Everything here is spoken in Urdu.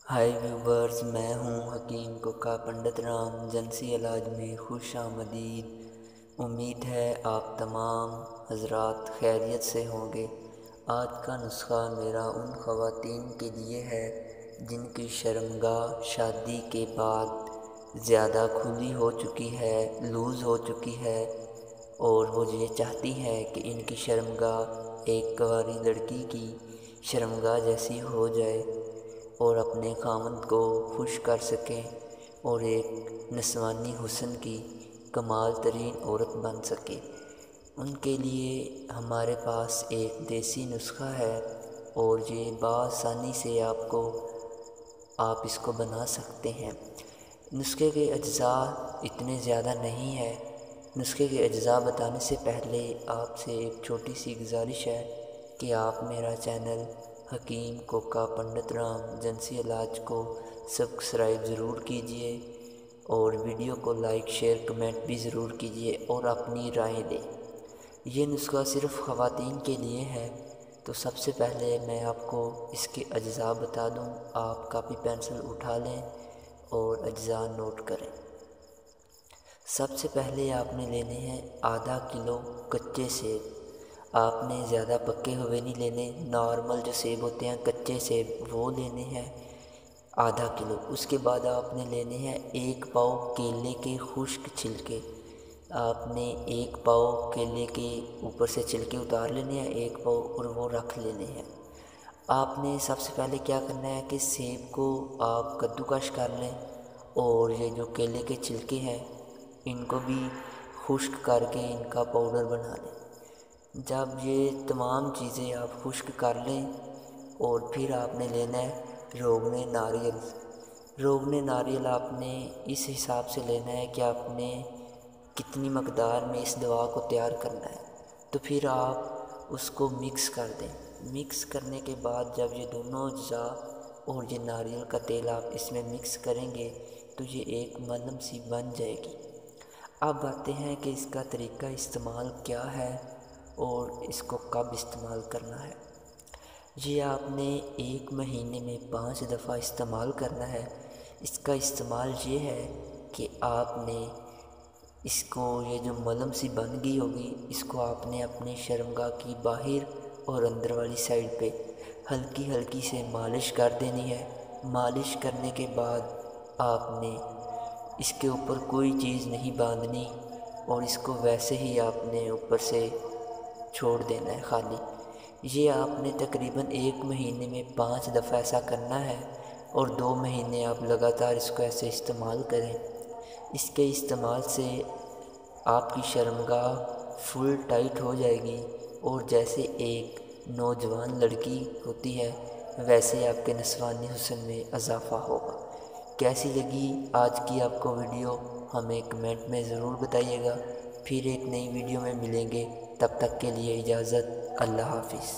ہائی ویورز، میں ہوں حکیم کوکا پنڈت رام، جنسی علاج میں خوش آمدید۔ امید ہے آپ تمام حضرات خیریت سے ہوں گے۔ آج کا نسخہ میرا ان خواتین کے لیے ہے جن کی شرمگاہ شادی کے بعد زیادہ کھلی ہو چکی ہے، لوز ہو چکی ہے، اور وہ یہ چاہتی ہے کہ ان کی شرمگاہ ایک کنواری لڑکی کی شرمگاہ جیسی ہو جائے اور اپنے خامند کو خوش کر سکیں اور ایک نسوانی حسن کی کمال ترین عورت بن سکے۔ ان کے لیے ہمارے پاس ایک دیسی نسخہ ہے اور یہ بآسانی سے آپ اس کو بنا سکتے ہیں۔ نسخے کے اجزاء اتنے زیادہ نہیں ہے۔ نسخے کے اجزاء بتانے سے پہلے آپ سے ایک چھوٹی سی گزارش ہے کہ آپ میرا چینل حکیم کوکا پنڈت رام جنسی علاج کو سبسکرائب ضرور کیجئے اور ویڈیو کو لائک، شیئر، کمنٹ بھی ضرور کیجئے اور اپنی رائے دیں۔ یہ نسخہ صرف خواتین کے لیے ہے، تو سب سے پہلے میں آپ کو اس کے اجزاء بتا دوں۔ آپ کاپی پینسل اٹھا لیں اور اجزاء نوٹ کریں۔ سب سے پہلے آپ نے لینے ہیں آدھا کلو کچے سیب۔ آپ نے زیادہ پکے ہوئے نہیں لینے، نارمل جو سیب ہوتے ہیں کچے سیب وہ لینے ہیں آدھا کلو۔ اس کے بعد آپ نے لینے ہیں 1 پاؤ کیلے کے خشک چھلکے۔ آپ نے 1 پاؤ کیلے کے اوپر سے چھلکے اتار لینے ہیں، 1 پاؤ، اور وہ رکھ لینے ہیں۔ آپ نے سب سے پہلے کیا کرنا ہے کہ سیب کو آپ کدوکش کر لیں اور یہ جو کیلے کے چھلکے ہیں ان کو بھی خشک کر کے ان کا پاؤڈر بنا لیں۔ جب یہ تمام چیزیں آپ خشک کر لیں اور پھر آپ نے لینا ہے روغن ناریل۔ روغن ناریل آپ نے اس حساب سے لینا ہے کہ آپ نے کتنی مقدار میں اس دوا کو تیار کرنا ہے، تو پھر آپ اس کو مکس کر دیں۔ مکس کرنے کے بعد جب یہ دونوں اجزاء اور یہ ناریل کا تیل آپ اس میں مکس کریں گے تو یہ ایک ملم سی بن جائے گی۔ اب آتے ہیں کہ اس کا طریقہ استعمال کیا ہے اور اس کو کب استعمال کرنا ہے۔ یہ آپ نے 1 مہینے میں 5 دفعہ استعمال کرنا ہے۔ اس کا استعمال یہ ہے کہ آپ نے اس کو، یہ جو ملم سی بن گئی ہوگی، اس کو آپ نے اپنے شرمگاہ کی باہر اور اندر والی سائڈ پہ ہلکی ہلکی سے مالش کر دینی ہے۔ مالش کرنے کے بعد آپ نے اس کے اوپر کوئی چیز نہیں باندھنی اور اس کو ویسے ہی آپ نے اوپر سے چھوڑ دینا ہے خالی۔ یہ آپ نے تقریباً 1 مہینے میں 5 دفعہ ایسا کرنا ہے اور 2 مہینے آپ لگاتار اس کو ایسے استعمال کریں۔ اس کے استعمال سے آپ کی شرمگاہ فل ٹائٹ ہو جائے گی اور جیسے ایک نوجوان لڑکی ہوتی ہے ویسے آپ کے نسوانی حسن میں اضافہ ہوگا۔ کیسی لگی آج کی آپ کو ویڈیو ہمیں کمنٹ میں ضرور بتائیے گا۔ پھر ایک نئی ویڈیو میں ملیں گے، تب تک کے لیے اجازت، اللہ حافظ۔